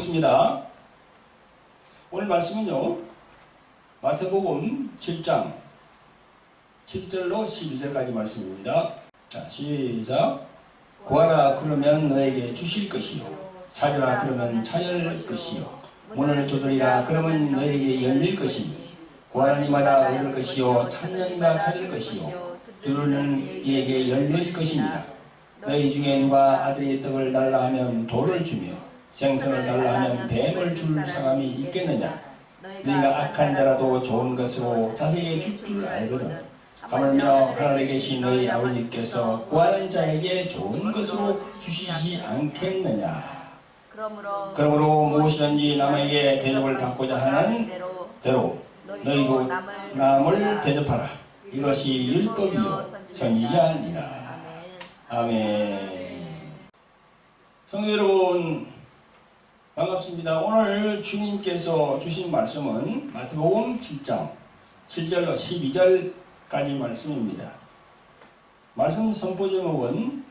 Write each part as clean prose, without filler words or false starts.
보겠습니다. 오늘 말씀은요, 마태복음 7장 7절로 12절까지 말씀입니다. 자, 시작. 구하라 그러면 너에게 주실 것이요, 찾으라 그러면 찾을 것이요, 문을 두드리라 그러면 너에게 열릴 것이니, 구하는 이마다 얻을 것이요, 찾는 이마다 찾을 것이요, 두드리는 이에게 열릴 것이니라. 너희 중에 누가 아들이 떡을 달라 하면 돌을 주며 생선을 달라 하면 뱀을 줄 사람이 있겠느냐? 너희가 악한 자라도 좋은 것으로 자식에게 줄 줄 알거든. 하물며 하늘에 계신 너희 아버지께서 구하는 자에게 좋은 것으로 주시지 않겠느냐? 그러므로 무엇이든지 남에게 대접을 받고자 하는 대로 너희도 남을 대접하라. 이것이 율법이요 선지자니라. 아멘. 성도 여러분, 반갑습니다. 오늘 주님께서 주신 말씀은 마태복음 7장 7절로 12절까지 말씀입니다. 말씀 선포 제목은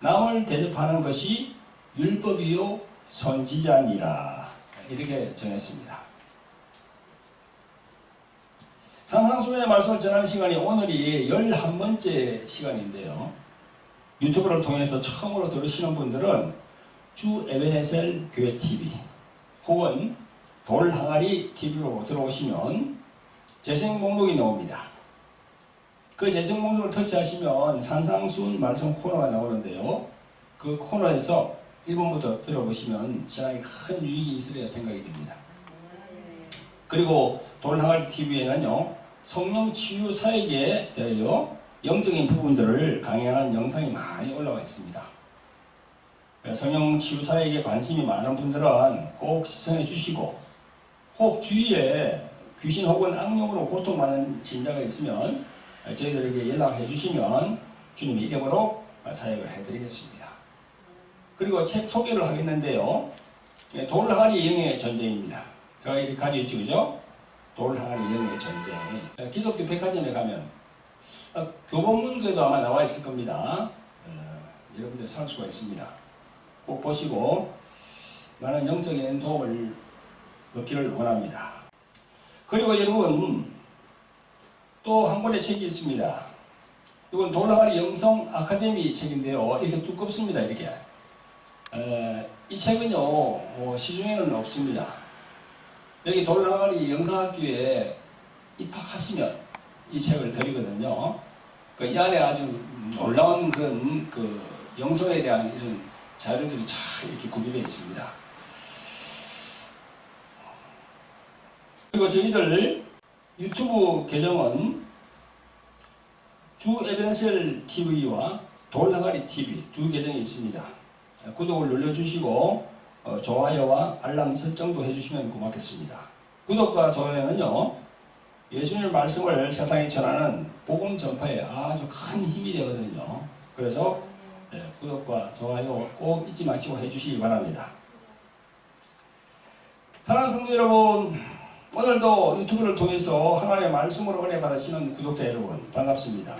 남을 대접하는 것이 율법이요 선지자니라, 이렇게 정했습니다. 산상수훈의 말씀을 전하는 시간이 오늘이 11번째 시간인데요. 유튜브를 통해서 처음으로 들으시는 분들은 주 에베네셀 교회 TV 혹은 돌항아리 TV로 들어오시면 재생 목록이 나옵니다. 그 재생 목록을 터치하시면 산상수훈 말씀 코너가 나오는데요. 그 코너에서 1번부터 들어보시면 신앙에 큰 유익이 있으리라 생각이 듭니다. 그리고 돌항아리 TV에는요, 성령 치유 사역에 대하여 영적인 부분들을 강의하는 영상이 많이 올라와 있습니다. 성령 치유 사역에 관심이 많은 분들은 꼭 시청해 주시고, 혹 주위에 귀신 혹은 악령으로 고통받는 신자가 있으면 저희들에게 연락해 주시면 주님이 이름으로 사역을 해드리겠습니다. 그리고 책 소개를 하겠는데요. 돌항아리 영의 전쟁입니다. 제가 이렇게 가지고 있죠, 그죠? 돌항아리 영의 전쟁. 기독교 백화점에 가면 교보문고에도 아마 나와 있을 겁니다. 여러분들 살 수가 있습니다. 꼭 보시고 많은 영적인 도움을 얻기를 원합니다. 그리고 여러분, 또 한 권의 책이 있습니다. 이건 돌항아리 영성 아카데미 책인데요. 이렇게 두껍습니다. 이렇게. 이 책은요, 시중에는 없습니다. 여기 돌항아리 영성학교에 입학하시면 이 책을 드리거든요. 이 안에 아주 놀라운 그런 영성에 대한 이런 자료들이 잘 이렇게 구비되어 있습니다. 그리고 저희들 유튜브 계정은 주 에베네셀 TV와 돌항아리 TV 두 계정이 있습니다. 구독을 눌러주시고 좋아요와 알람 설정도 해주시면 고맙겠습니다. 구독과 좋아요는요, 예수님의 말씀을 세상에 전하는 복음 전파에 아주 큰 힘이 되거든요. 그래서 구독과 좋아요 꼭 잊지 마시고 해주시기 바랍니다. 사랑하는 성도 여러분, 오늘도 유튜브를 통해서 하나님의 말씀으로 은혜 받으시는 구독자 여러분, 반갑습니다.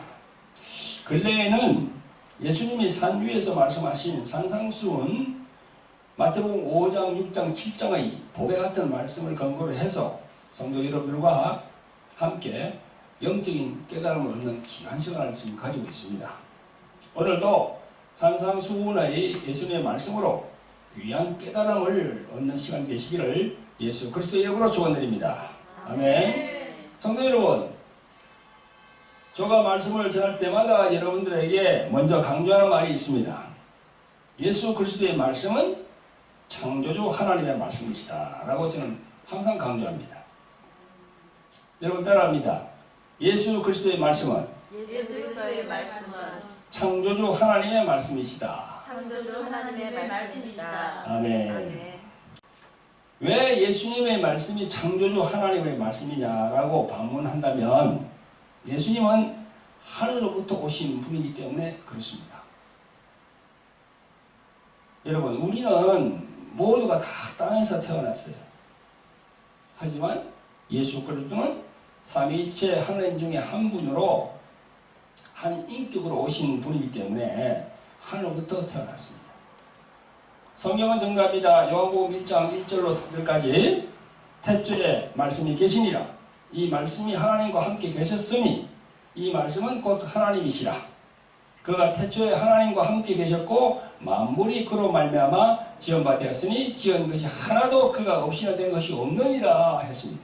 근래에는 예수님이 산 위에서 말씀하신 산상수훈 마태복음 5장, 6장, 7장의 보배 같은 말씀을 근거로 해서 성도 여러분들과 함께 영적인 깨달음을 얻는 귀한 시간을 지금 가지고 있습니다. 오늘도 산상수훈의 예수님의 말씀으로 귀한 깨달음을 얻는 시간 되시기를 예수 그리스도의 이름으로 축원드립니다. 아멘. 성도 여러분, 제가 말씀을 전할 때마다 여러분들에게 먼저 강조하는 말이 있습니다. 예수 그리스도의 말씀은 창조주 하나님의 말씀이시다 라고 저는 항상 강조합니다. 여러분 따라합니다. 예수 그리스도의 말씀은 창조주 하나님의 말씀이시다. 아멘. 아멘. 왜 예수님의 말씀이 창조주 하나님의 말씀이냐라고 반문한다면, 예수님은 하늘로부터 오신 분이기 때문에 그렇습니다. 여러분, 우리는 모두가 다 땅에서 태어났어요. 하지만 예수 그리스도는 삼위일체 하나님 중에 한 분으로, 한 인격으로 오신 분이기 때문에 하늘로부터 태어났습니다. 성경은 정답이다. 요한복음 1장 1절로 3절까지 태초에 말씀이 계시니라. 이 말씀이 하나님과 함께 계셨으니 이 말씀은 곧 하나님이시라. 그가 태초에 하나님과 함께 계셨고 만물이 그로 말미암아 지은 바 되었으니 지은 것이 하나도 그가 없이는 된 것이 없느니라 했습니다.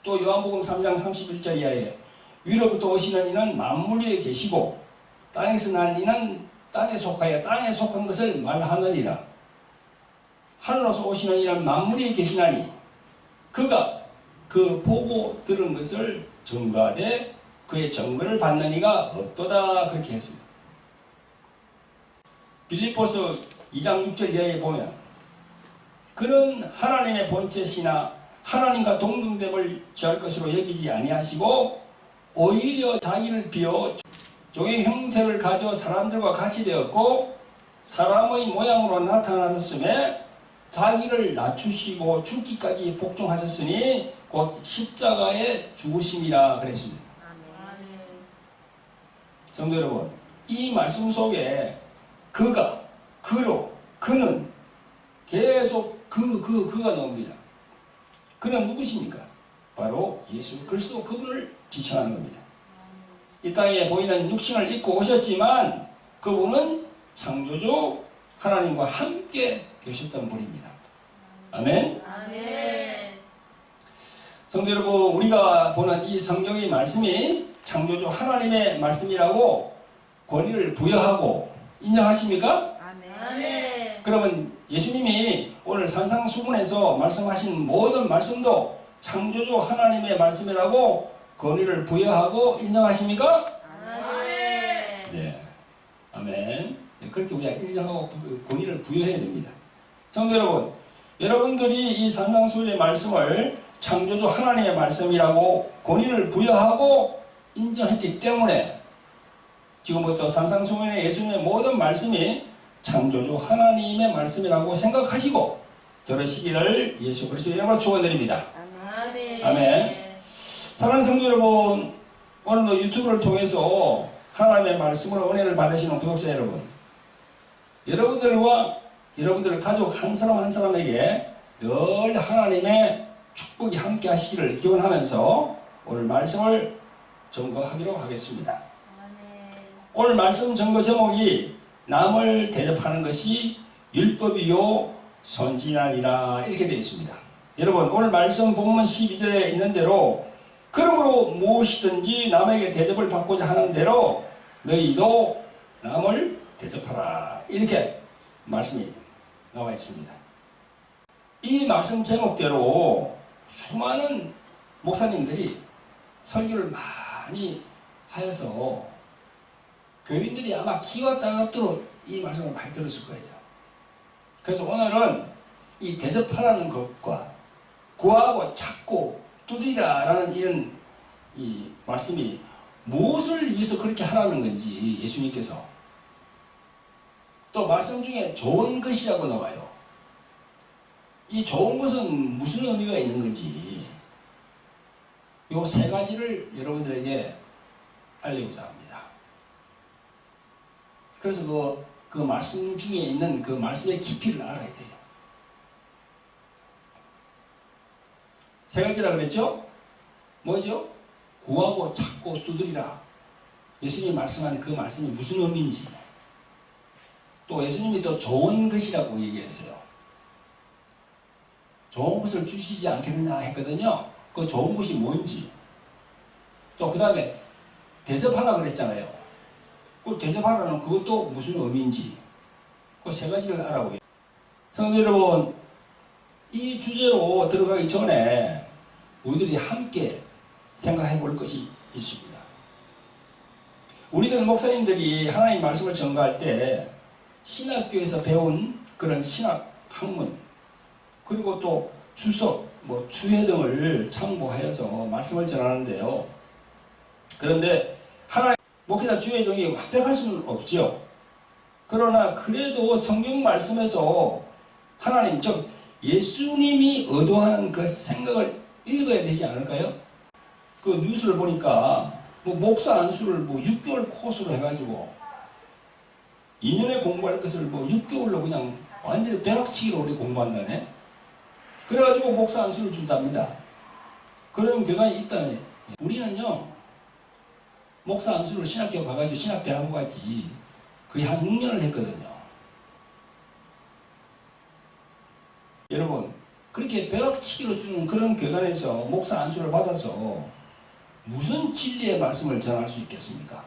또 요한복음 3장 31절 이하에 위로부터 오시는 이는 만물 위에 계시고 땅에서 난 이는 땅에 속하여 땅에 속한 것을 말하느니라. 하늘로서 오시는 이는 만물 위에 계시나니 그가 그 보고 들은 것을 증거하되 그의 증거를 받는 이가 없도다. 그렇게 했습니다. 빌립보서 2장 6절 이하에 보면 그는 하나님의 본체시나 하나님과 동등됨을 취할 것으로 여기지 아니하시고 오히려 자기를 비워 종의 형태를 가져 사람들과 같이 되었고 사람의 모양으로 나타나셨음에 자기를 낮추시고 죽기까지 복종하셨으니 곧 십자가에 죽으심이라 그랬습니다. 아멘. 성도 여러분, 이 말씀 속에 그가, 그로, 그는 계속 그가 나옵니다. 그는 누구십니까? 바로 예수 그리스도, 그분을 지칭하는 겁니다. 이 땅에 보이는 육신을 입고 오셨지만 그분은 창조주 하나님과 함께 계셨던 분입니다. 아멘. 아멘. 성도 여러분, 우리가 보는 이 성경의 말씀이 창조주 하나님의 말씀이라고 권위를 부여하고 인정하십니까? 아멘. 그러면 예수님이 오늘 산상수훈에서 말씀하신 모든 말씀도 창조주 하나님의 말씀이라고 권위를 부여하고 인정하십니까? 아멘. 네. 아멘. 그렇게 우리가 인정하고 권위를 부여해야 됩니다. 성도 여러분, 여러분들이 이 산상수훈의 말씀을 창조주 하나님의 말씀이라고 권위를 부여하고 인정했기 때문에 지금부터 산상수훈의 예수님의 모든 말씀이 창조주 하나님의 말씀이라고 생각하시고 들으시기를 예수 그리스도의 이름으로 축원드립니다. 아멘. 아멘. 사랑하는 성도 여러분, 오늘도 유튜브를 통해서 하나님의 말씀으로 은혜를 받으시는 구독자 여러분, 여러분들과 여러분들 가족 한 사람 한 사람에게 늘 하나님의 축복이 함께 하시기를 기원하면서 오늘 말씀을 증거하기로 하겠습니다. 아멘. 오늘 말씀 증거 제목이 남을 대접하는 것이 율법이요 선지자니라 이렇게 되어 있습니다. 여러분, 오늘 말씀 본문 12절에 있는 대로 그러므로 무엇이든지 남에게 대접을 받고자 하는 대로 너희도 남을 대접하라 이렇게 말씀이 나와 있습니다. 이 말씀 제목대로 수많은 목사님들이 설교를 많이 하여서 교인들이 아마 기와 땅앞도록 이 말씀을 많이 들었을 거예요. 그래서 오늘은 이 대접하라는 것과 구하고 찾고 두드리라라는 이런 이 말씀이 무엇을 위해서 그렇게 하라는 건지 예수님께서 또 말씀 중에 좋은 것이라고 나와요. 이 좋은 것은 무슨 의미가 있는 건지 이 세 가지를 여러분들에게 알리고자 합니다. 그래서 그 말씀 중에 있는 그 말씀의 깊이를 알아야 돼요. 세 가지라 그랬죠? 뭐죠? 구하고 찾고 두드리라. 예수님이 말씀하는 그 말씀이 무슨 의미인지, 또 예수님이 또 좋은 것이라고 얘기했어요. 좋은 것을 주시지 않겠느냐 했거든요. 그 좋은 것이 뭔지, 또 그 다음에 대접하라 그랬잖아요. 그 대접하라는 그것도 무슨 의미인지, 그 세 가지를 알아보게요. 성도 여러분, 이 주제로 들어가기 전에 우리들이 함께 생각해 볼 것이 있습니다. 우리들 목사님들이 하나님 말씀을 전가할 때 신학교에서 배운 그런 신학 학문, 그리고 또 주석, 주해 등을 참고하여서 말씀을 전하는데요. 그런데 하나님 목회자 주의종이 완벽할 수는 없죠. 그러나 그래도 성경 말씀에서 하나님, 즉 예수님이 의도하는 그 생각을 읽어야 되지 않을까요? 그 뉴스를 보니까 목사 안수를 6개월 코스로 해가지고 2년에 공부할 것을 6개월로 그냥 완전히 벼락치기로 우리 공부한다네. 그래가지고 목사 안수를 준답니다. 그런 교단이 있다네. 우리는요, 목사 안수를 신학교 가가지고 신학대학원 갔지 거의 한 6년을 했거든요. 여러분, 그렇게 벼락치기로 주는 그런 교단에서 목사 안수를 받아서 무슨 진리의 말씀을 전할 수 있겠습니까?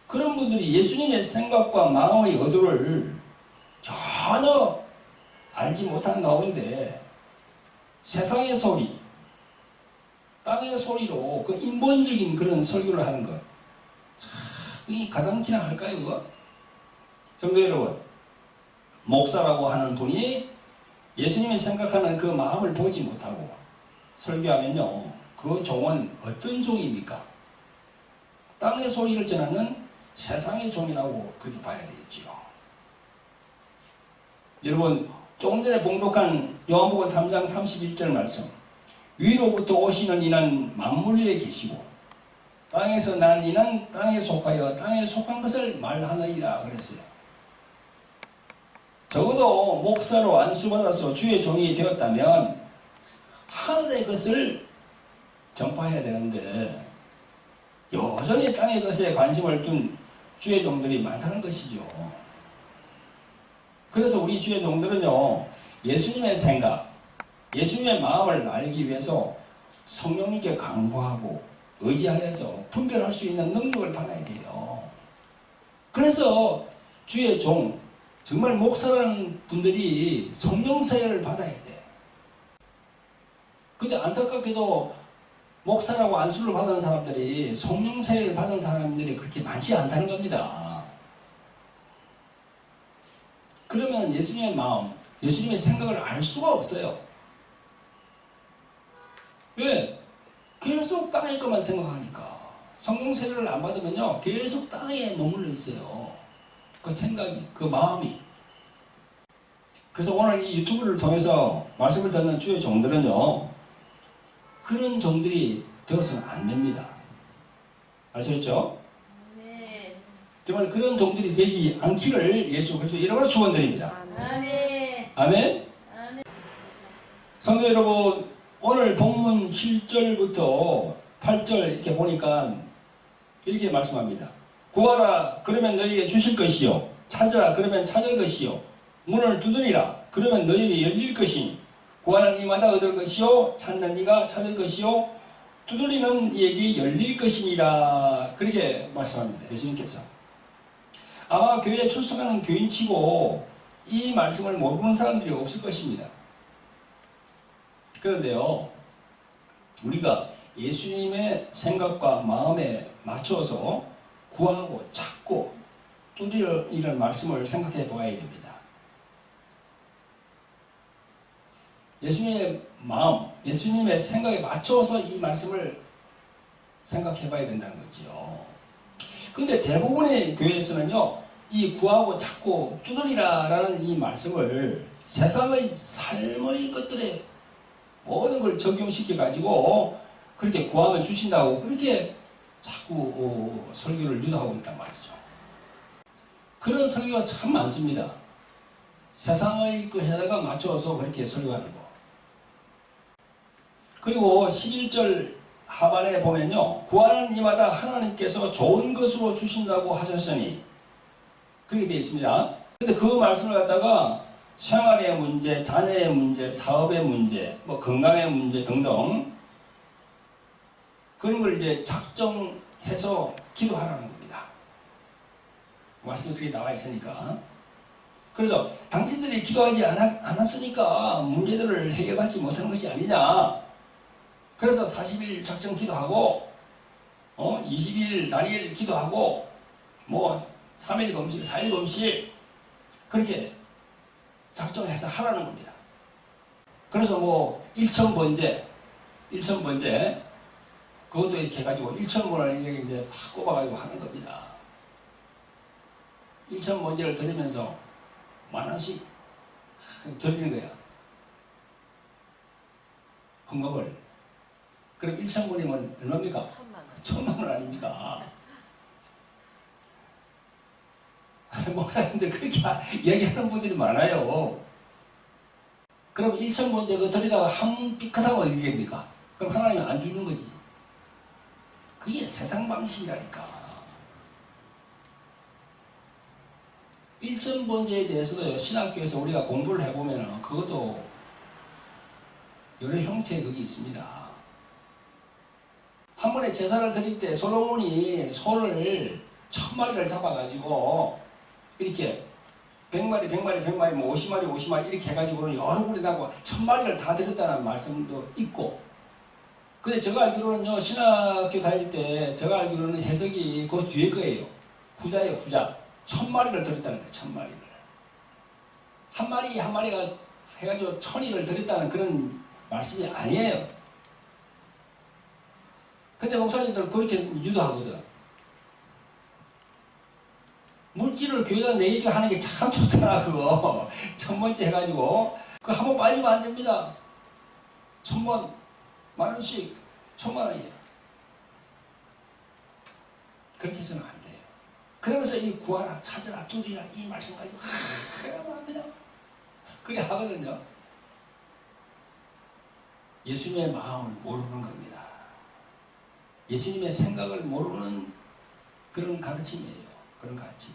그런 분들이 예수님의 생각과 마음의 의도를 전혀 알지 못한 가운데 세상의 소리, 땅의 소리로 그 인본적인 그런 설교를 하는 것, 참, 이 가당키나 할까요, 그거? 성도 여러분, 목사라고 하는 분이 예수님이 생각하는 그 마음을 보지 못하고 설교하면요, 그 종은 어떤 종입니까? 땅의 소리를 전하는 세상의 종이라고 그렇게 봐야 되겠지요. 여러분, 조금 전에 봉독한 요한복음 3장 31절 말씀, 위로부터 오시는 이는 만물 위에 계시고 땅에서 난 이는 땅에 속하여 땅에 속한 것을 말하느니라 그랬어요. 적어도 목사로 안수받아서 주의 종이 되었다면 하늘의 것을 전파해야 되는데 여전히 땅의 것에 관심을 둔 주의 종들이 많다는 것이죠. 그래서 우리 주의 종들은요, 예수님의 생각, 예수님의 마음을 알기 위해서 성령님께 간구하고 의지하여서 분별할 수 있는 능력을 받아야 돼요. 그래서 주의 종, 정말 목사라는 분들이 성령 세례를 받아야 돼. 근데 안타깝게도 목사라고 안수를 받은 사람들이 성령 세례를 받은 사람들이 그렇게 많지 않다는 겁니다. 그러면 예수님의 마음, 예수님의 생각을 알 수가 없어요. 왜? 계속 땅의 것만 생각하니까. 성령 세례를 안 받으면요, 계속 땅에 머물러 있어요. 그 생각이, 그 마음이. 그래서 오늘 이 유튜브를 통해서 말씀을 듣는 주의 종들은요, 그런 종들이 되어서는 안 됩니다. 아시겠죠? 네. 정말 그런 종들이 되지 않기를 예수 그리스도 이름으로 축원드립니다. 아멘. 아멘. 아멘. 성도 여러분, 오늘 본문 7절부터 8절 이렇게 보니까 이렇게 말씀합니다. 구하라 그러면 너희에게 주실 것이요, 찾으라 그러면 찾을 것이요, 문을 두드리라 그러면 너희에게 열릴 것이니 구하는 이마다 얻을 것이요, 찾는 이가 찾을 것이요, 두드리는 이에게 열릴 것이니라. 그렇게 말씀합니다. 예수님께서. 아마 교회에 출석하는 교인치고 이 말씀을 모르는 사람들이 없을 것입니다. 그런데요, 우리가 예수님의 생각과 마음에 맞춰서 구하고 찾고 두드리는 말씀을 생각해 보아야 됩니다. 예수님의 마음, 예수님의 생각에 맞춰서 이 말씀을 생각해 봐야 된다는 거죠. 근데 대부분의 교회에서는요, 이 구하고 찾고 두드리라 라는 이 말씀을 세상의 삶의 것들에 모든 걸 적용시켜 가지고 그렇게 구하면 주신다고 그렇게 자꾸 설교를 유도하고 있단 말이죠. 그런 설교가 참 많습니다. 세상의 것에다가 맞춰서 그렇게 설교하는 거. 그리고 11절 하반에 보면요, 구하는 이마다 하나님께서 좋은 것으로 주신다고 하셨으니 그렇게 되어 있습니다. 근데 그 말씀을 갖다가 생활의 문제, 자녀의 문제, 사업의 문제, 뭐 건강의 문제 등등 그런 걸 이제 작정해서 기도하라는 겁니다. 말씀이 그렇게 나와 있으니까. 그래서 당신들이 기도하지 않았으니까 문제들을 해결받지 못하는 것이 아니냐. 그래서 40일 작정 기도하고 20일 단일 기도하고 뭐 3일 금식, 4일 금식 그렇게 작정해서 하라는 겁니다. 그래서 뭐 1,000번제 그것도 이렇게 해가지고 1,000번을 이렇게 이제 다 꼽아가지고 하는 겁니다. 1,000번제를 드리면서 10,000원씩 드리는 거야. 헌금을. 그럼 1,000번이면 얼마입니까? 1,000만 원 아닙니까? 목사님들 그렇게 얘기하는 분들이 많아요. 그럼 1,000번째 그 드리다가 한 삐끗하고 어디 됩니까? 그럼 하나님은 안 주는 거지. 그게 세상 방식이라니까. 1,000번째에 대해서도 신학교에서 우리가 공부를 해보면 그것도 여러 형태의 그게 있습니다. 한 번에 제사를 드릴 때 솔로몬이 소를 1,000마리를 잡아가지고 이렇게 100마리, 100마리, 100마리, 뭐 50마리, 50마리 이렇게 해가지고는 여러 굴이 나고 1,000마리를 다 드렸다는 말씀도 있고. 근데 제가 알기로는요, 신학교 다닐 때 제가 알기로는 해석이 그 뒤에 거예요. 후자예요, 후자. 1,000마리를 드렸다는 거예요, 1,000마리를. 한 마리 한 마리가 해가지고 1,000일을 드렸다는 그런 말씀이 아니에요. 근데 목사님들 그렇게 유도하거든. 물질을 교회에다 내기가 하는 게 참 좋잖아, 그거. 1,000번째 해가지고. 그거 한 번 빠지면 안 됩니다. 1,000번, 10,000원씩, 1,000만원이에요. 그렇게 해서는 안 돼요. 그러면서 이 구하라, 찾으라, 두드리라, 이 말씀 가지고, 그래야만 그냥, 그래 하거든요. 예수님의 마음을 모르는 겁니다. 예수님의 생각을 모르는 그런 가르침이에요. 그런 가르침.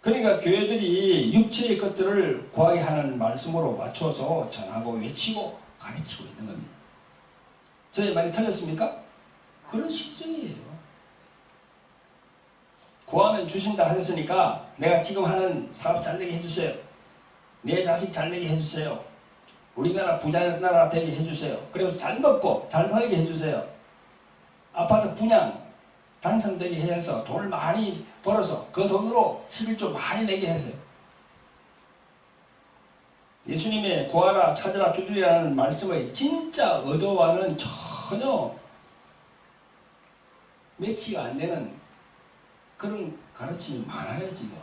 그러니까 교회들이 육체의 것들을 구하게 하는 말씀으로 맞춰서 전하고 외치고 가르치고 있는 겁니다. 저의 말이 틀렸습니까? 그런 실정이에요. 구하면 주신다 하셨으니까 내가 지금 하는 사업 잘 되게 해주세요. 내 자식 잘 되게 해주세요. 우리나라 부자 나라 되게 해주세요. 그리고 잘 먹고 잘 살게 해주세요. 아파트 분양 당첨되게 해서 돈을 많이 벌어서 그 돈으로 11조 많이 내게 해서요. 예수님의 구하라 찾으라 두드리라는 말씀의 진짜 의도와는 전혀 매치가 안 되는 그런 가르침이 많아요, 지금.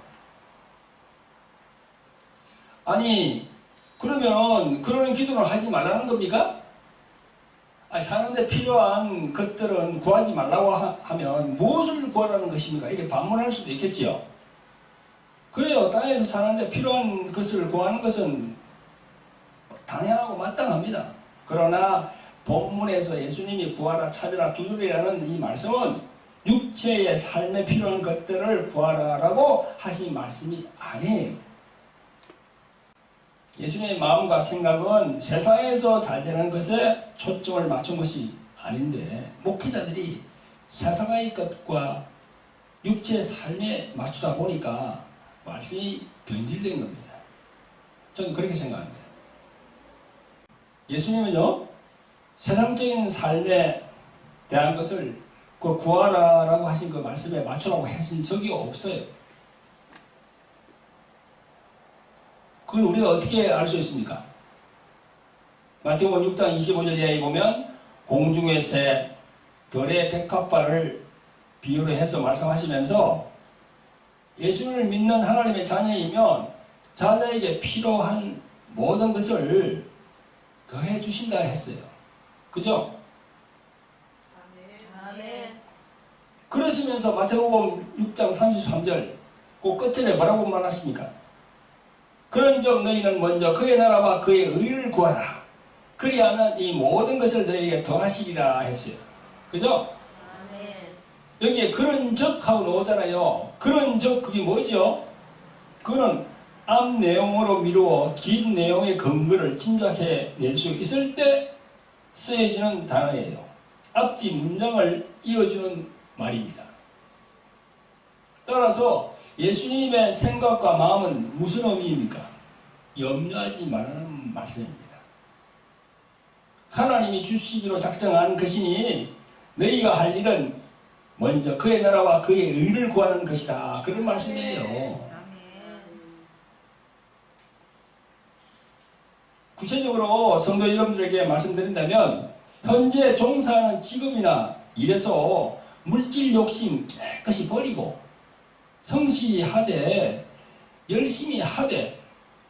아니, 그러면 그런 기도를 하지 말라는 겁니까? 아니, 사는데 필요한 것들은 구하지 말라고 하면 무엇을 구하라는 것입니까? 이렇게 반문할 수도 있겠지요. 그래요. 땅에서 사는데 필요한 것을 구하는 것은 당연하고 마땅합니다. 그러나 본문에서 예수님이 구하라 찾으라 두드리라는 이 말씀은 육체의 삶에 필요한 것들을 구하라라고 하신 말씀이 아니에요. 예수님의 마음과 생각은 세상에서 잘 되는 것에 초점을 맞춘 것이 아닌데 목회자들이 세상의 것과 육체의 삶에 맞추다 보니까 말씀이 변질된 겁니다. 저는 그렇게 생각합니다. 예수님은요, 세상적인 삶에 대한 것을 그 구하라라고 하신 그 말씀에 맞추라고 하신 적이 없어요. 그걸 우리가 어떻게 알 수 있습니까? 마태복음 6장 25절 이하에 보면 공중의 새, 들의 백합화를 비유로 해서 말씀하시면서 예수를 믿는 하나님의 자녀이면 자녀에게 필요한 모든 것을 더해 주신다 했어요. 그죠? 아멘. 그러시면서 마태복음 6장 33절 그 끝절에 뭐라고 말하십니까? 그런즉 너희는 먼저 그의 나라와 그의 의를 구하라. 그리하면 이 모든 것을 너희에게 더하시리라 했어요. 그죠? 아멘. 여기에 그런즉 하고 나오잖아요. 그런즉 그게 뭐죠? 그거는 앞 내용으로 미루어 긴 내용의 근거를 짐작해 낼 수 있을 때 쓰여지는 단어예요. 앞뒤 문장을 이어주는 말입니다. 따라서 예수님의 생각과 마음은 무슨 의미입니까? 염려하지 말라는 말씀입니다. 하나님이 주시기로 작정한 것이니 너희가 할 일은 먼저 그의 나라와 그의 의를 구하는 것이다. 그런 말씀이에요. 구체적으로 성도 여러분들에게 말씀드린다면 현재 종사하는 직업이나 일에서 물질 욕심 깨끗이 버리고 성실하되 열심히 하되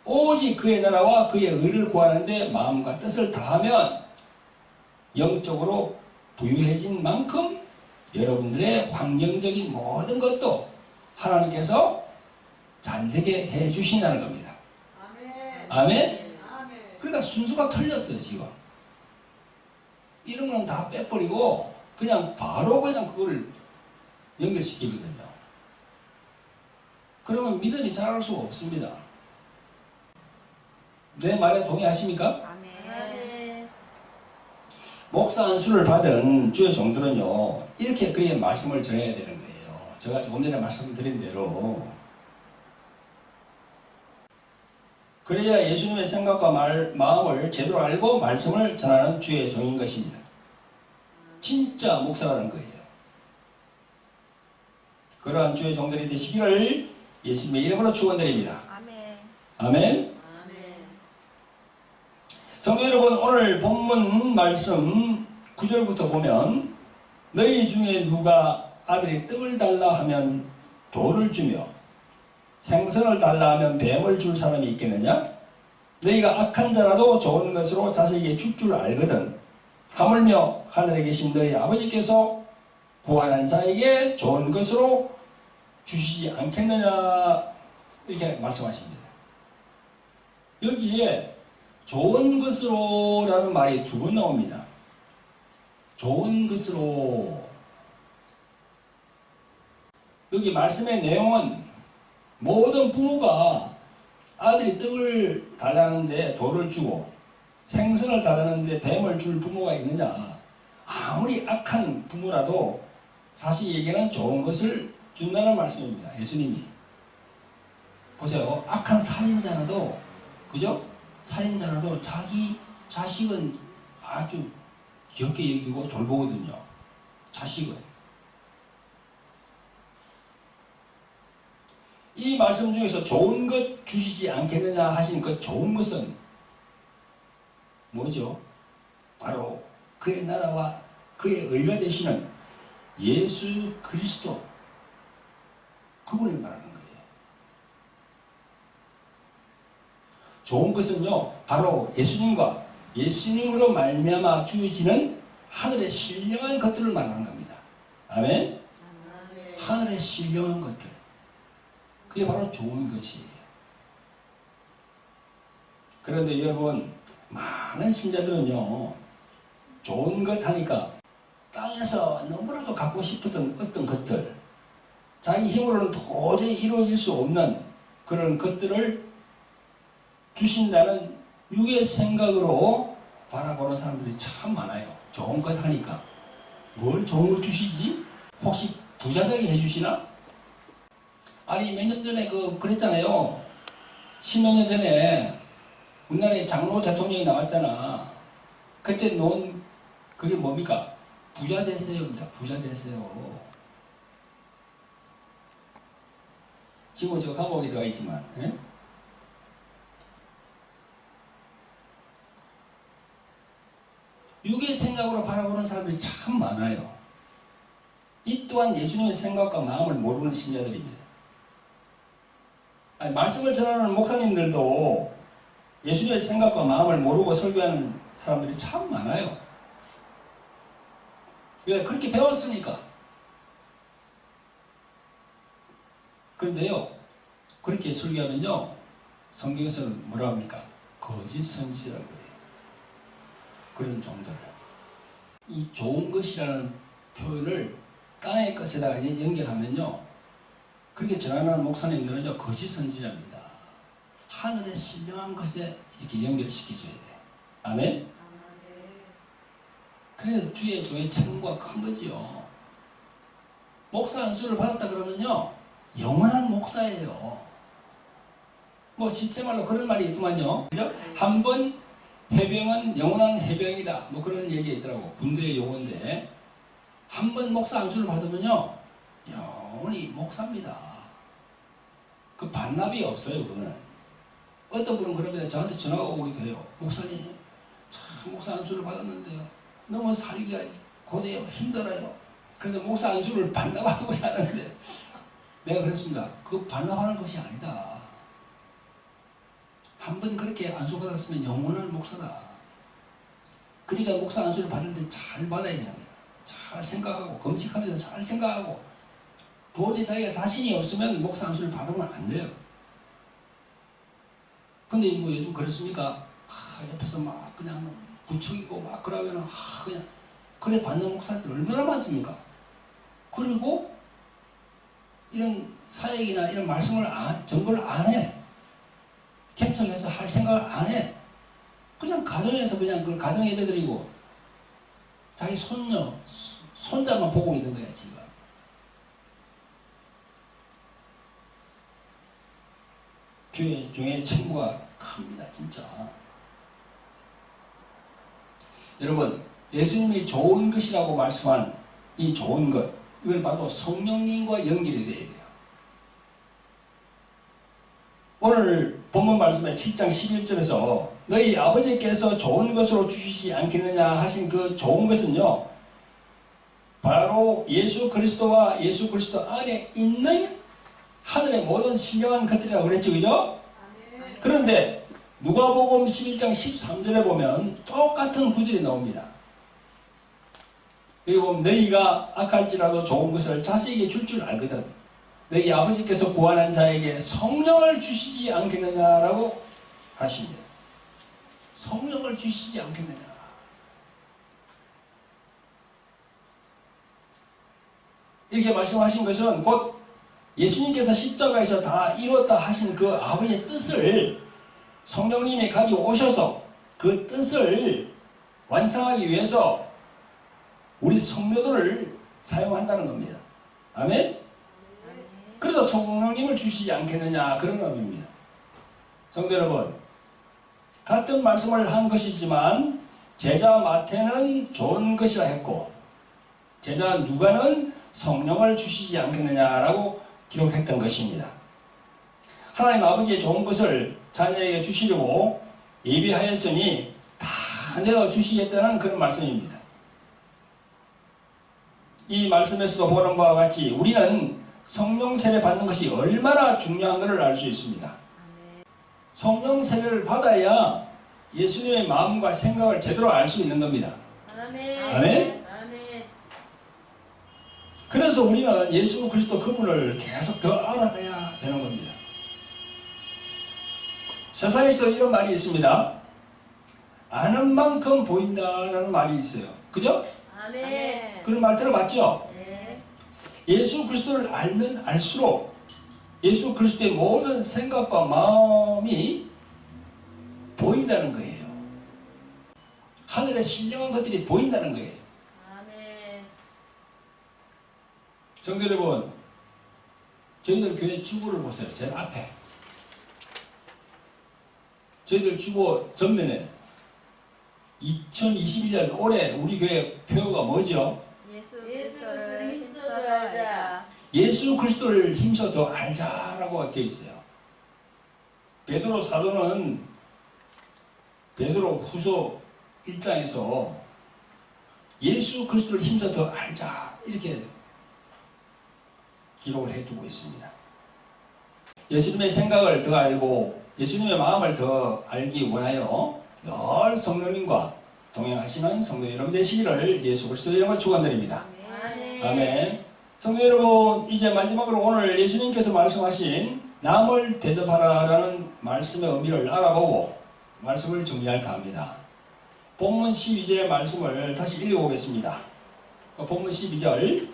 오직 그의 나라와 그의 의를 구하는데 마음과 뜻을 다하면 영적으로 부유해진 만큼 여러분들의 환경적인 모든 것도 하나님께서 잘 되게 해 주신다는 겁니다. 아멘. 아멘? 아멘. 그러니까 순서가 틀렸어요, 지금. 이런 건 다 빼버리고 그냥 바로 그냥 그걸 연결시키거든요. 그러면 믿음이 자랄 수가 없습니다. 내 말에 동의하십니까? 아멘. 목사 안수를 받은 주의 종들은요, 이렇게 그의 말씀을 전해야 되는 거예요. 제가 조금 전에 말씀드린 대로. 그래야 예수님의 생각과 마음을 제대로 알고 말씀을 전하는 주의 종인 것입니다. 진짜 목사라는 거예요. 그러한 주의 종들이 되시기를 예수님의 이름으로 축원드립니다. 아멘. 아멘. 아멘. 성도 여러분, 오늘 본문 말씀 9절부터 보면 너희 중에 누가 아들이 떡을 달라 하면 돌을 주며 생선을 달라 하면 뱀을 줄 사람이 있겠느냐? 너희가 악한 자라도 좋은 것으로 자식에게 줄 줄 알거든. 하물며 하늘에 계신 너희 아버지께서 구하는 자에게 좋은 것으로 주시지 않겠느냐? 이렇게 말씀하십니다. 여기에 좋은 것으로 라는 말이 두 번 나옵니다. 좋은 것으로. 여기 말씀의 내용은 모든 부모가 아들이 떡을 달라는데 돌을 주고 생선을 달라는데 뱀을 줄 부모가 있느냐? 아무리 악한 부모라도 자식에게는 좋은 것을 준다는 말씀입니다. 예수님이. 보세요. 악한 살인자라도, 그죠? 살인자라도 자기 자식은 아주 귀엽게 여기고 돌보거든요. 자식은. 이 말씀 중에서 좋은 것 주시지 않겠느냐 하신 그 좋은 것은 뭐죠? 바로 그의 나라와 그의 의가 되시는 예수 그리스도, 그분을 말하는 거예요. 좋은 것은요, 바로 예수님과 예수님으로 말미암아 주어지는 하늘의 신령한 것들을 말하는 겁니다. 아멘? 아멘. 하늘의 신령한 것들, 그게 바로 좋은 것이에요. 그런데 여러분, 많은 신자들은요, 좋은 것 하니까 땅에서 너무나도 갖고 싶었던 어떤 것들, 자기 힘으로는 도저히 이루어질 수 없는 그런 것들을 주신다는 육의 생각으로 바라보는 사람들이 참 많아요. 좋은 것 하니까. 뭘 좋은 걸 주시지? 혹시 부자 되게 해주시나? 아니, 몇 년 전에 그랬잖아요. 10몇 년 전에 우리나라에 장로 대통령이 나왔잖아. 그때 놓은 그게 뭡니까? 부자 되세요입니다. 부자 되세요. 지금 저 감옥에 들어가 있지만, 예? 육의 생각으로 바라보는 사람들이 참 많아요. 이 또한 예수님의 생각과 마음을 모르는 신자들입니다. 아니, 말씀을 전하는 목사님들도 예수님의 생각과 마음을 모르고 설교하는 사람들이 참 많아요. 왜? 그렇게 배웠으니까. 그런데요, 그렇게 설교하면요, 성경에서는 뭐라 합니까? 거짓 선지자라고 해요. 그런 종들. 이 좋은 것이라는 표현을 땅의 것에다가 연결하면요, 그렇게 전하는 목사님들은요, 거짓 선지자입니다. 하늘의 신령한 것에 이렇게 연결시켜줘야 돼. 아멘? 그래서 주의 종의 책임과 큰 거지요. 목사 안수를 받았다 그러면요, 영원한 목사예요. 뭐 실제말로 그런 말이 있더만요. 그죠? 한 번 해병은 영원한 해병이다. 뭐 그런 얘기가 있더라고. 군대의 용어인데, 한 번 목사 안수를 받으면요, 영원히 목사입니다. 그 반납이 없어요, 그거는. 어떤 분은 그러면 저한테 전화가 오기도 해요. 목사님, 참 목사 안수를 받았는데요, 너무 살기가 고되요, 힘들어요. 그래서 목사 안수를 반납하고 사는데, 내가 그랬습니다. 그 반납하는 것이 아니다. 한 번 그렇게 안수 받았으면 영원한 목사다. 그러니까 목사 안수를 받을 때 잘 받아야 되는 거예요. 잘 생각하고, 검식하면서 잘 생각하고, 도저히 자기가 자신이 없으면 목사 안수를 받으면 안 돼요. 근데 뭐 요즘 그렇습니까? 옆에서 막 그냥 부추기고 막 그러면 그냥 그래 받는 목사들 얼마나 많습니까? 그리고 이런 사역이나 이런 말씀을 전거를 안 해. 개척해서 할 생각을 안 해. 그냥 가정에서 그냥 그 가정 예배 드리고 자기 손녀, 손자만 보고 있는 거야 지금. 교회 중에 책무가 큽니다 진짜. 여러분 예수님이 좋은 것이라고 말씀한 이 좋은 것, 이걸 바로 성령님과 연결이 돼야 돼요. 오늘 본문 말씀에 7장 11절에서 너희 아버지께서 좋은 것으로 주시지 않겠느냐 하신 그 좋은 것은요, 바로 예수 그리스도와 예수 그리스도 안에 있는 하늘의 모든 신령한 것들이라고 그랬죠, 그죠? 그런데 누가복음 11장 13절에 보면 똑같은 구절이 나옵니다. 여기 보면 너희가 악할지라도 좋은 것을 자식에게 줄 줄 알거든 너희 아버지께서 구하는 자에게 성령을 주시지 않겠느냐라고 하십니다. 성령을 주시지 않겠느냐. 이렇게 말씀하신 것은 곧 예수님께서 십자가에서 다 이뤘다 하신 그 아버지의 뜻을 성령님이 가지고 오셔서 그 뜻을 완성하기 위해서 우리 성도들을 사용한다는 겁니다. 아멘? 그래서 성령님을 주시지 않겠느냐 그런 의미입니다. 성도 여러분, 같은 말씀을 한 것이지만 제자 마태는 좋은 것이라 했고 제자 누가는 성령을 주시지 않겠느냐라고 기록했던 것입니다. 하나님 아버지의 좋은 것을 자녀에게 주시려고 예비하였으니 다 내어 주시겠다는 그런 말씀입니다. 이 말씀에서도 보는 바와 같이 우리는 성령 세례 받는 것이 얼마나 중요한 것을 알 수 있습니다. 성령 세례를 받아야 예수님의 마음과 생각을 제대로 알 수 있는 겁니다. 아멘. 아멘? 아멘. 그래서 우리는 예수 그리스도 그분을 계속 더 알아가야 되는 겁니다. 세상에서 이런 말이 있습니다. 아는 만큼 보인다라는 말이 있어요. 그죠? 아멘. 그런 말 들어봤죠? 네. 예수 그리스도를 알면 알수록 예수 그리스도의 모든 생각과 마음이 보인다는 거예요. 하늘의 신령한 것들이 보인다는 거예요. 아멘. 성도 여러분, 저희들 교회 주보를 보세요. 제일 앞에. 저희들 주보 전면에 2021년 올해 우리 교회 표어가 뭐죠? 예수 그리스도를 힘써 알자. 예수 그리스도를 힘써 더 알자라고 되어 있어요. 베드로 사도는 베드로 후서 1장에서 예수 그리스도를 힘써 더 알자 이렇게 기록을 해두고 있습니다. 예수님의 생각을 더 알고 예수님의 마음을 더 알기 원하여 늘 성령님과 동행하시는 성도 여러분 되시기를 예수 그리스도의 이름으로 축원드립니다. 아멘. 아멘. 성도 여러분, 이제 마지막으로 오늘 예수님께서 말씀하신 남을 대접하라라는 말씀의 의미를 알아보고 말씀을 정리할까 합니다. 본문 12절의 말씀을 다시 읽어보겠습니다. 본문 12절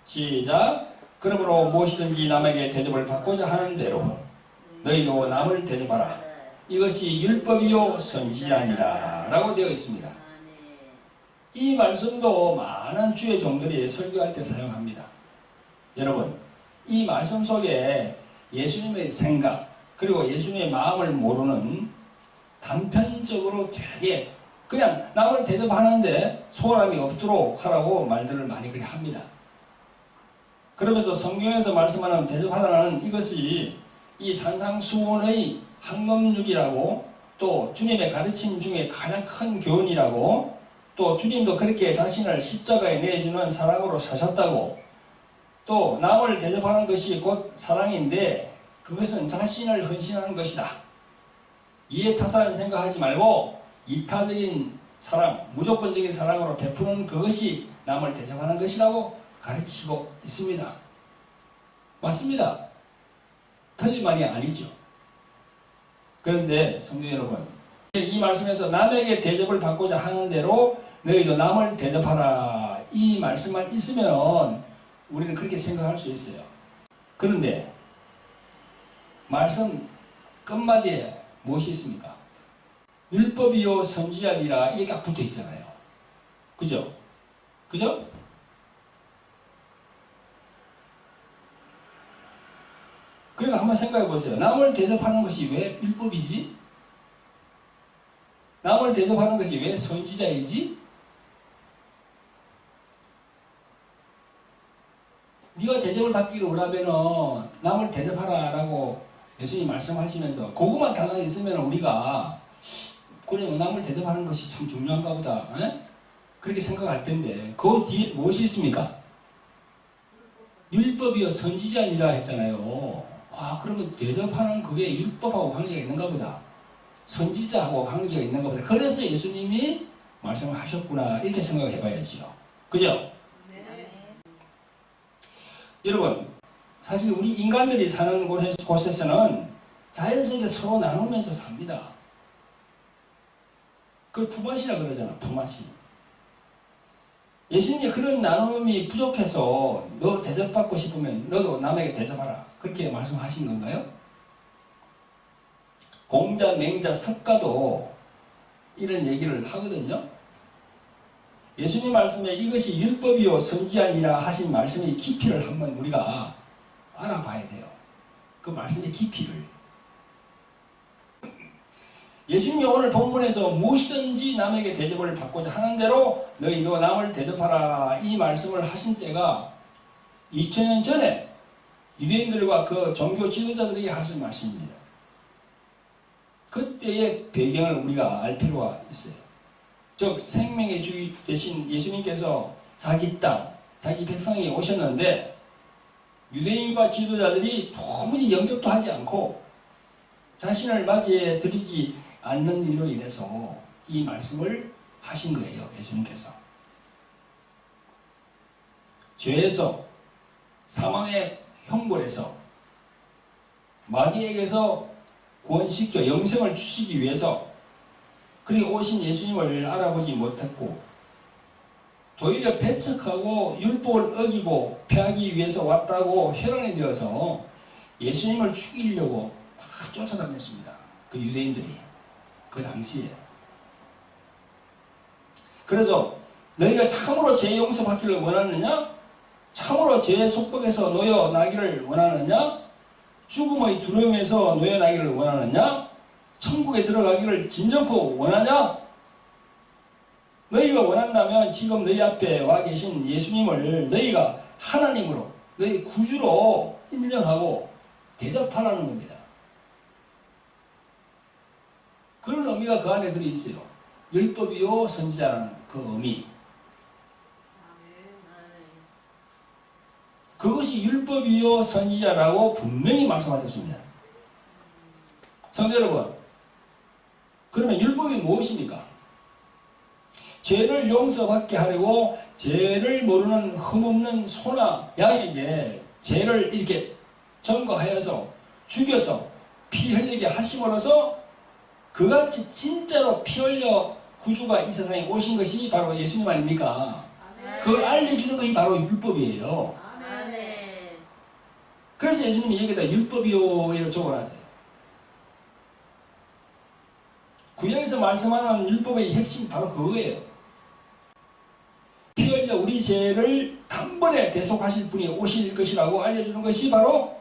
시작. 그러므로 무엇이든지 남에게 대접을 받고자 하는 대로 너희도 남을 대접하라. 이것이 율법이요 선지자니라 라고 되어 있습니다. 이 말씀도 많은 주의 종들이 설교할 때 사용합니다. 여러분, 이 말씀 속에 예수님의 생각 그리고 예수님의 마음을 모르는 단편적으로 되게 그냥 남을 대접하는데 소홀함이 없도록 하라고 말들을 많이 그렇게 합니다. 그러면서 성경에서 말씀하는 대접하라는 이것이 이 산상수훈의 항목률이라고 또 주님의 가르침 중에 가장 큰 교훈이라고 또 주님도 그렇게 자신을 십자가에 내주는 사랑으로 사셨다고 또 남을 대접하는 것이 곧 사랑인데 그것은 자신을 헌신하는 것이다. 이해타산 생각하지 말고 이타적인 사랑, 무조건적인 사랑으로 베푸는 그것이 남을 대접하는 것이라고 가르치고 있습니다. 맞습니다. 틀린 말이 아니죠. 그런데 성도 여러분, 이 말씀에서 남에게 대접을 받고자 하는 대로 너희도 남을 대접하라, 이 말씀만 있으면 우리는 그렇게 생각할 수 있어요. 그런데 말씀 끝마디에 무엇이 있습니까? 율법이요 선지자니라, 이게 딱 붙어 있잖아요. 그죠? 그죠? 그러니까 한번 생각해 보세요. 남을 대접하는 것이 왜 율법이지? 남을 대접하는 것이 왜 선지자이지? 네가 대접을 받기를 원하면 남을 대접하라라고 예수님이 말씀하시면서 그것만 당하게 있으면 우리가 그래 남을 대접하는 것이 참 중요한가 보다, 에? 그렇게 생각할 텐데 그 뒤에 무엇이 있습니까? 율법이요 선지자니라 했잖아요. 아, 그러면 대접하는 그게 율법하고 관계가 있는가 보다, 선지자하고 관계가 있는가 보다, 그래서 예수님이 말씀을 하셨구나, 이렇게 생각해 봐야지요. 그죠? 네. 여러분, 사실 우리 인간들이 사는 곳에서는 자연스럽게 서로 나누면서 삽니다. 그걸 품앗이라 그러잖아, 품앗이. 예수님이 그런 나눔이 부족해서 너 대접받고 싶으면 너도 남에게 대접하라, 그렇게 말씀하신 건가요? 공자, 맹자, 석가도 이런 얘기를 하거든요. 예수님 말씀에 이것이 율법이요 선지자니라 하신 말씀의 깊이를 한번 우리가 알아봐야 돼요. 그 말씀의 깊이를. 예수님이 오늘 본문에서 무엇이든지 남에게 대접을 받고자 하는 대로 너희도 남을 대접하라, 이 말씀을 하신 때가 2000년 전에 유대인들과 그 종교 지도자들이 하신 말씀입니다. 그때의 배경을 우리가 알 필요가 있어요. 즉 생명의 주 대신 예수님께서 자기 땅, 자기 백성이 오셨는데 유대인과 지도자들이 도무지 영접도 하지 않고 자신을 맞이해 드리지 않는 일로 인해서 이 말씀을 하신 거예요. 예수님께서 죄에서, 사망의 형벌에서, 마귀에게서 구원시켜 영생을 주시기 위해서 그리고 오신 예수님을 알아보지 못했고 도리어 배척하고 율법을 어기고 패하기 위해서 왔다고 혈안이 되어서 예수님을 죽이려고 막 쫓아다녔습니다. 그 유대인들이 그 당시에. 그래서 너희가 참으로 죄 용서받기를 원하느냐? 참으로 죄의 속박에서 놓여나기를 원하느냐? 죽음의 두려움에서 놓여나기를 원하느냐? 천국에 들어가기를 진정코 원하냐? 너희가 원한다면 지금 너희 앞에 와 계신 예수님을 너희가 하나님으로, 너희 구주로 인정하고 대접하라는 겁니다. 그런 의미가 그 안에 들어있어요. 율법이요 선지자라는 그 의미. 그것이 율법이요 선지자라고 분명히 말씀하셨습니다. 성도 여러분, 그러면 율법이 무엇입니까? 죄를 용서받게 하려고 죄를 모르는 흠없는 소나 양에게 죄를 이렇게 전거하여서 죽여서 피 흘리게 하심으로써 그같이 진짜로 피 흘려 구주가 이 세상에 오신 것이 바로 예수님 아닙니까? 그걸 알려주는 것이 바로 율법이에요. 그래서 예수님이 여기다 율법이요 이렇게 적어놨어요. 구약에서 말씀하는 율법의 핵심 바로 그거예요. 피 흘려 우리 죄를 단번에 대속하실 분이 오실 것이라고 알려주는 것이 바로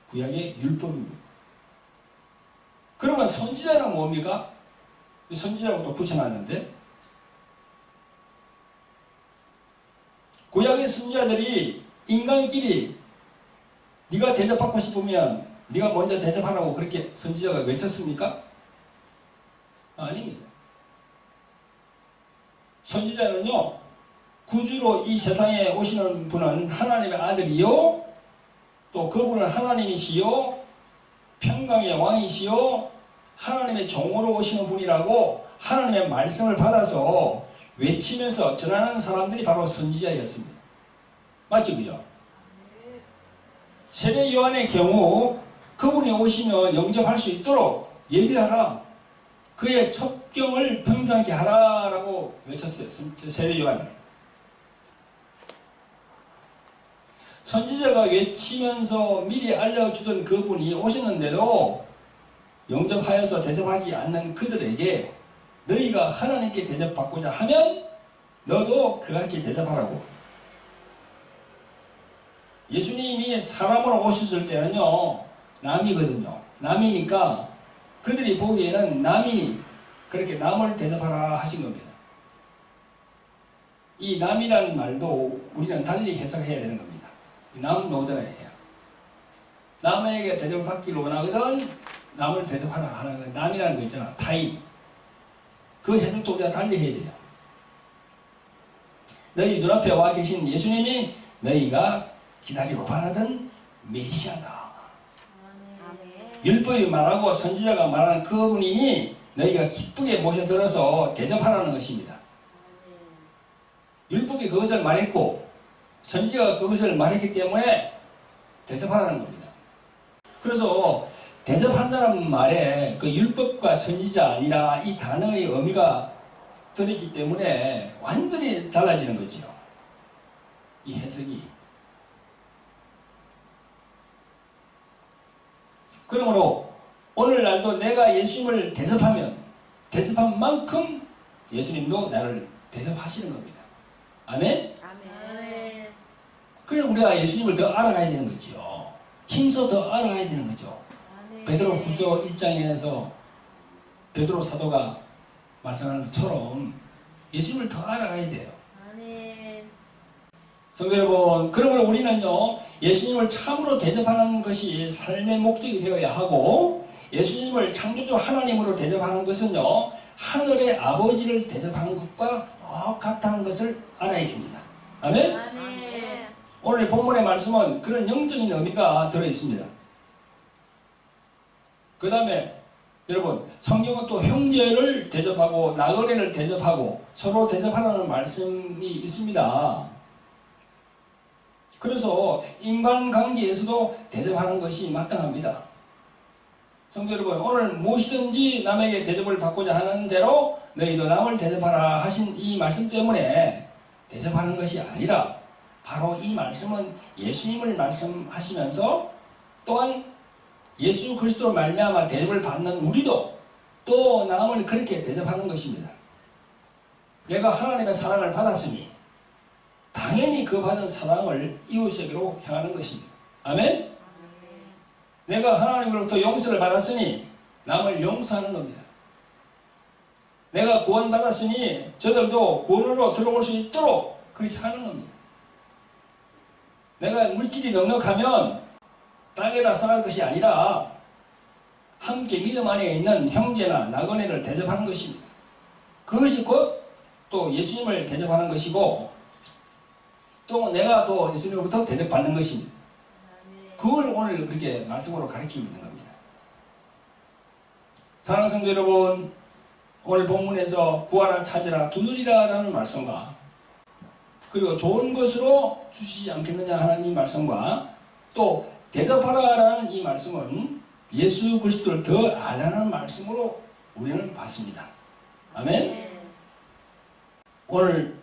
구약의 율법입니다. 그러면 선지자는 뭡니까? 선지자라고 또 붙여놨는데 구약의 선지자들이 인간끼리 네가 대접받고 싶으면 네가 먼저 대접하라고 그렇게 선지자가 외쳤습니까? 아닙니다. 선지자는요, 구주로 이 세상에 오시는 분은 하나님의 아들이요, 또 그분은 하나님이시요, 평강의 왕이시요, 하나님의 종으로 오시는 분이라고 하나님의 말씀을 받아서 외치면서 전하는 사람들이 바로 선지자였습니다. 맞죠, 그죠? 세례 요한의 경우 그분이 오시면 영접할 수 있도록 예비하라. 그의 첩경을 평탄케 하라라고 외쳤어요. 세례 요한은. 선지자가 외치면서 미리 알려주던 그분이 오셨는데도 영접하여서 대접하지 않는 그들에게 너희가 하나님께 대접받고자 하면 너도 그같이 대접하라고. 예수님이 사람으로 오셨을 때는요, 남이거든요. 남이니까 그들이 보기에는 남이니 그렇게 남을 대접하라 하신 겁니다. 이 남이라는 말도 우리는 달리 해석해야 되는 겁니다. 남노자예요. 남에게 대접을 받기를 원하거든 남을 대접하라 하는 거. 남이라는 거 있잖아. 타인. 그 해석도 우리가 달리 해야 돼요. 너희 눈앞에 와 계신 예수님이 너희가 기다리고 바라던 메시아다. 아멘. 율법이 말하고 선지자가 말하는 그분이니 너희가 기쁘게 모셔들어서 대접하라는 것입니다. 율법이 그것을 말했고 선지자가 그것을 말했기 때문에 대접하라는 겁니다. 그래서 대접한다는 말에 그 율법과 선지자 아니라 이 단어의 의미가 들었기 때문에 완전히 달라지는 거죠. 이 해석이. 그러므로 오늘날도 내가 예수님을 대접하면 대접한 만큼 예수님도 나를 대접하시는 겁니다. 아멘? 아멘. 그래 우리가 예수님을 더 알아가야 되는 거죠. 힘써 더 알아가야 되는 거죠. 아멘. 베드로 후서 1장에서 베드로 사도가 말씀하는 것처럼 예수님을 더 알아가야 돼요. 아멘. 성도 여러분, 그러므로 우리는요, 예수님을 참으로 대접하는 것이 삶의 목적이 되어야 하고, 예수님을 창조주 하나님으로 대접하는 것은요, 하늘의 아버지를 대접하는 것과 똑같다는 것을 알아야 됩니다. 아멘? 아멘. 오늘 본문의 말씀은 그런 영적인 의미가 들어있습니다. 그 다음에 여러분, 성경은 또 형제를 대접하고 나그네를 대접하고 서로 대접하라는 말씀이 있습니다. 그래서 인간관계에서도 대접하는 것이 마땅합니다. 성도 여러분, 오늘 무엇이든지 남에게 대접을 받고자 하는 대로 너희도 남을 대접하라 하신 이 말씀 때문에 대접하는 것이 아니라 바로 이 말씀은 예수님을 말씀하시면서 또한 예수 그리스도로 말미암아 대접을 받는 우리도 또 남을 그렇게 대접하는 것입니다. 내가 하나님의 사랑을 받았으니 당연히 그 받은 사랑을 이웃에게로 향하는 것입니다. 아멘? 내가 하나님으로부터 용서를 받았으니 남을 용서하는 겁니다. 내가 구원받았으니 저들도 구원으로 들어올 수 있도록 그렇게 하는 겁니다. 내가 물질이 넉넉하면 땅에다 쌓을 것이 아니라 함께 믿음 안에 있는 형제나 나그네를 대접하는 것입니다. 그것이 곧 또 예수님을 대접하는 것이고 또 내가 또 예수님으로부터 대접받는 것입니다. 그걸 오늘 그렇게 말씀으로 가르치고 있는 겁니다. 사랑하는 성도 여러분, 오늘 본문에서 구하라 찾으라 두드리라 라는 말씀과 그리고 좋은 것으로 주시지 않겠느냐 하는 이 말씀과 또 대접하라 라는 이 말씀은 예수 그리스도를 더 알라는 말씀으로 우리는 봤습니다. 아멘? 오늘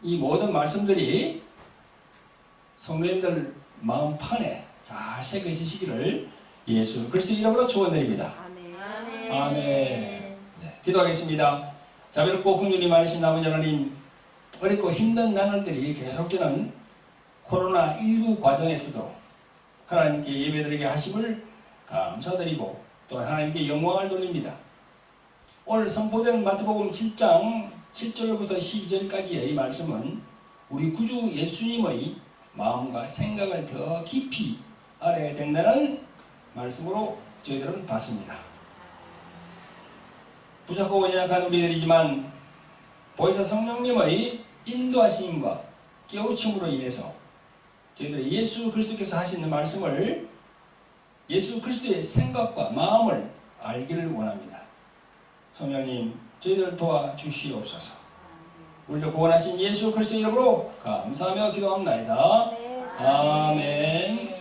이 모든 말씀들이 성도님들 마음판에 잘 새겨지시기를 예수 그리스도 이름으로 축원드립니다. 아멘. 아멘. 네, 기도하겠습니다. 자비롭고 긍휼이 많으신 아버지 하나님, 어렵고 힘든 나날들이 계속되는 코로나19 과정에서도 하나님께 예배드리게 하심을 감사드리고 또 하나님께 영광을 돌립니다. 오늘 선포된 마태복음 7장 7절부터 12절까지의 이 말씀은 우리 구주 예수님의 마음과 생각을 더 깊이 알아야 된다는 말씀으로 저희들은 봤습니다. 부족하고 연약한 우리들이지만 보혜사 성령님의 인도하심과 깨우침으로 인해서 저희들이 예수 그리스도께서 하시는 말씀을 예수 그리스도의 생각과 마음을 알기를 원합니다. 성령님, 저희들을 도와주시옵소서. 우리를 구원하신 예수 그리스도 이름으로 감사하며 기도합니다. 아멘.